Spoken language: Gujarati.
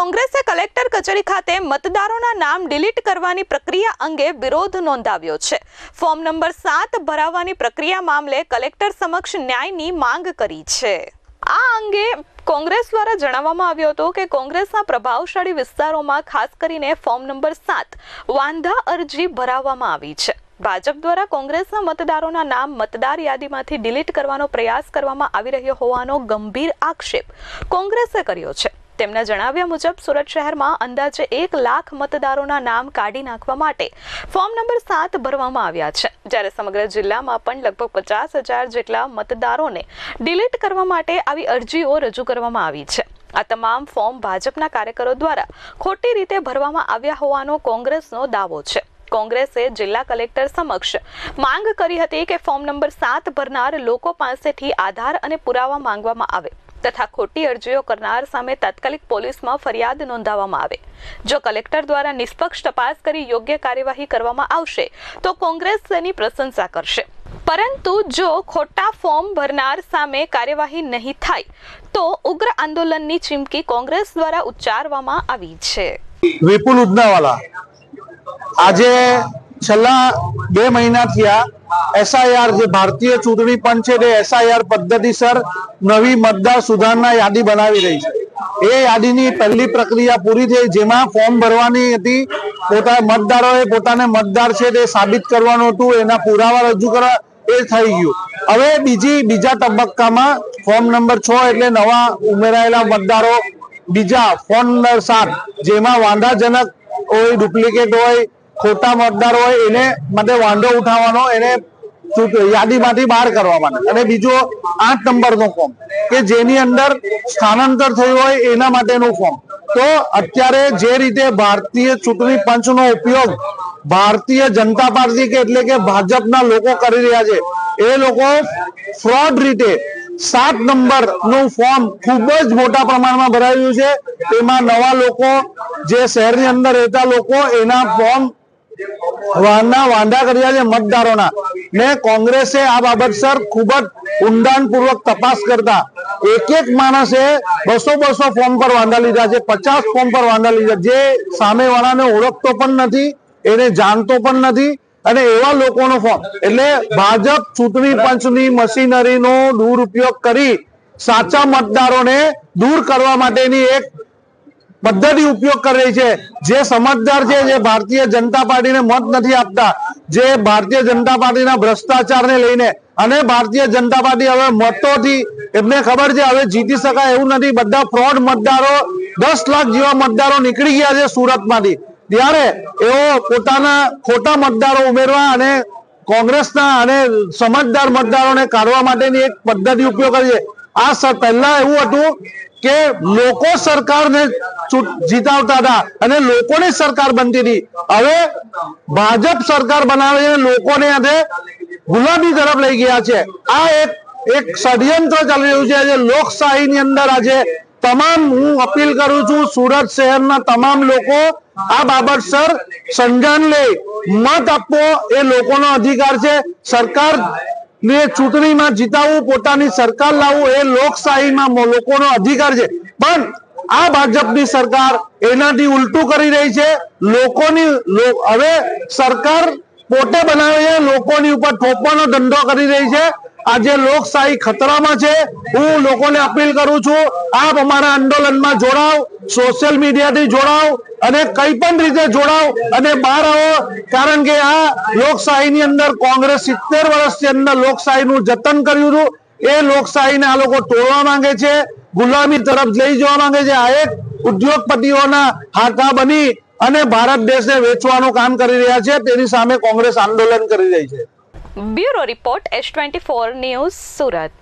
કોંગ્રેસે કલેક્ટર કચેરી ખાતે મતદારોના નામ ડિલીટ કરવાની પ્રક્રિયા અંગે વિરોધ નોંધાવ્યો છે। ફોર્મ નંબર 7 ભરાવવાની પ્રક્રિયા મામલે કલેક્ટર સમક્ષ ન્યાયની માંગ કરી છે। આ અંગે કોંગ્રેસ દ્વારા જણાવવામાં આવ્યું હતું કે કોંગ્રેસના પ્રભાવશાળી વિસ્તારોમાં ખાસ કરીને ફોર્મ નંબર 7 વાંધા અરજી ભરાવવામાં આવી છે। ભાજપ દ્વારા કોંગ્રેસના મતદારોના નામ મતદાર યાદીમાંથી ડિલીટ કરવાનો પ્રયાસ કરવામાં આવી રહ્યો હોવાનો ગંભીર આક્ષેપ કોંગ્રેસે કર્યો છે। તેમના જણાવ્યા મુજબ સુરત શહેરમાં અંદાજે 1 લાખ મતદારોના નામ કાઢી નાખવા માટે ફોર્મ નંબર 7 ભરવામાં આવ્યા છે, જ્યારે સમગ્ર જિલ્લામાં પણ લગભગ 50,000 જેટલા મતદારોને ડિલીટ કરવા માટે આવી અરજીઓ રજૂ કરવામાં આવી છે। આ તમામ ફોર્મ ભાજપના કાર્યકરો દ્વારા ખોટી રીતે ભરવામાં આવ્યા હોવાનો કોંગ્રેસનો દાવો છે। કોંગ્રેસે જિલ્લા કલેક્ટર સમક્ષ માંગ કરી હતી કે ફોર્મ નંબર 7 ભરનાર લોકો પાસેથી આધાર અને પુરાવા માંગવામાં આવે તથા ખોટી અરજીઓ કરનાર સામે તાત્કાલિક પોલીસમાં ફરિયાદ નોંધાવવામાં આવે। જો કલેક્ટર દ્વારા નિષ્પક્ષ તપાસ કરી યોગ્ય કાર્યવાહી કરવામાં આવશે તો કોંગ્રેસ તેની પ્રશંસા કરશે, પરંતુ જો ખોટા ફોર્મ ભરનાર સામે કાર્યવાહી નહીં થાય તો ઉગ્ર આંદોલનની ચીમકી કોંગ્રેસ દ્વારા ઉચ્ચારવામાં આવી છે। વિપુલ ઉદનાવાલા આજે છેલ્લા 2 મહિના થયા એસઆઈઆર જે ભારતીય ચૂંટણી પંચ છે તે એસઆઈઆર પદ્ધતિસર નવી મતદાર સુધારણા યાદી બનાવી રહી છે। એ યાદીની પહેલી પ્રક્રિયા પૂરી થઈ, જેમાં ફોર્મ ભરવાની હતી। મતદારોએ પોતાને મતદાર છે તે સાબિત કરવાનું હતું, એના પુરાવા રજૂ કરવા, એ થઈ ગયું। હવે બીજા તબક્કામાં ફોર્મ નંબર 6 એટલે નવા ઉમેરાયેલા મતદારો, બીજા ફોર્મ નંબર 7 જેમાં વાંધાજનક હોય, ડુપ્લિકેટ હોય, ખોટા મતદાર હોય, એને માટે વાંધો ઉઠાવવાનો, એને યાદીમાંથી બહાર કરવા માટે, અને બીજો 8 નંબરનો ફોર્મ કે જેની અંદર સ્થાનાંતર થયું હોય એના માટેનું ફોર્મ। તો અત્યારે જે રીતે ભારતીય ચૂંટણી પંચનો ઉપયોગ ભારતીય જનતા પાર્ટી કે એટલે કે ભાજપના લોકો કરી રહ્યા છે, એ લોકો ફ્રોડ રીતે 7 નંબરનું ફોર્મ ખૂબ જ મોટા પ્રમાણમાં ભરાયું છે। તેમાં નવા લોકો, જે શહેરની અંદર રહેતા લોકો, એના ફોર્મ વાંધા કર્યા છે મતદારોના, ને કોંગ્રેસે આ બાબતસર ખૂબ જ ઊંડાણપૂર્વક તપાસ કરતા એક માણસે 200 ફોર્મ પર વાંધા લીધા છે, 50 ફોર્મ પર વાંધા લીધા, જે સામેવાળાને ઓળખતો પણ નથી, એને જાણતો પણ નથી, અને એવા લોકોનો ફોર્મ, એટલે ભાજપ ચૂંટણી પંચની મશીનરીનો દુરુપયોગ કરી સાચા મતદારોને દૂર કરવા માટેની એક પદ્ધતિ ઉપયોગ કરી રહી છે। જે સમજદાર છે, જે ભારતીય જનતા પાર્ટીને મત નથી આપતા, જે ભારતીય જનતા પાર્ટીના ભ્રષ્ટાચારને લઈને, અને ભારતીય જનતા પાર્ટી હવે મતોથી એમને ખબર છે હવે જીતી શકાય એવું નથી, બધા ફ્રોડ મતદારો, 10 લાખ જેવા મતદારો નીકળી ગયા છે સુરતમાંથી, ત્યારે એઓ પોતાના ખોટા મતદારો ઉમેરવા અને કોંગ્રેસના અને સમજદાર મતદારોને કાઢવા માટેની એક પદ્ધતિ ઉપયોગ કરી છે। આ પહેલા એવું હતું કે લોકો સરકારને જીતાવતા હતા અને લોકોની સરકાર બનતી હતી, હવે ભાજપ સરકાર બનાવે છે, લોકોને આજે ગુલામી તરફ લઈ ગયા છે। આ એક ષડયંત્ર ચાલી રહ્યું છે। આજે લોકશાહીની અંદર આજે હું અપીલ કરું છું, સુરત શહેરના તમામ લોકો આ બાબતસર સંજ્ઞાન લે, મત આપવો એ લોકોનો અધિકાર છે। સરકાર ને ચૂંટણીમાં જીતાવવું, પોતાની સરકાર લાવવું એ લોકશાહીમાં લોકોનો અધિકાર છે, પણ આ ભાજપની સરકાર એનાથી ઉલટું કરી રહી છે। હવે સરકાર પોતે બનાવે છે, લોકોની ઉપર થોપવાનો ધંધો કરી રહી છે। આજે લોકશાહી ખતરામાં છે। હું લોકોને અપીલ કરું છું, આપ અમારા આંદોલનમાં જોડાવ, સોશિયલ મીડિયાથી જોડાવ, અને કઈ પણ રીતે જોડાવ અને બહાર આવો, કારણ કે આ લોકશાહીની અંદર કોંગ્રેસ 70 વર્ષની અંદર લોકશાહીનું જતન કર્યું હતું, એ લોકશાહીને આ લોકો તોડવા માંગે છે, ગુલામી તરફ લઈ જવા માંગે છે। આ એક ઉદ્યોગપતિઓના હાથા બની અને ભારત દેશને વેચવાનું કામ કરી રહ્યા છે, તેની સામે કોંગ્રેસ આંદોલન કરી રહી છે। Bureau report S24 news Surat.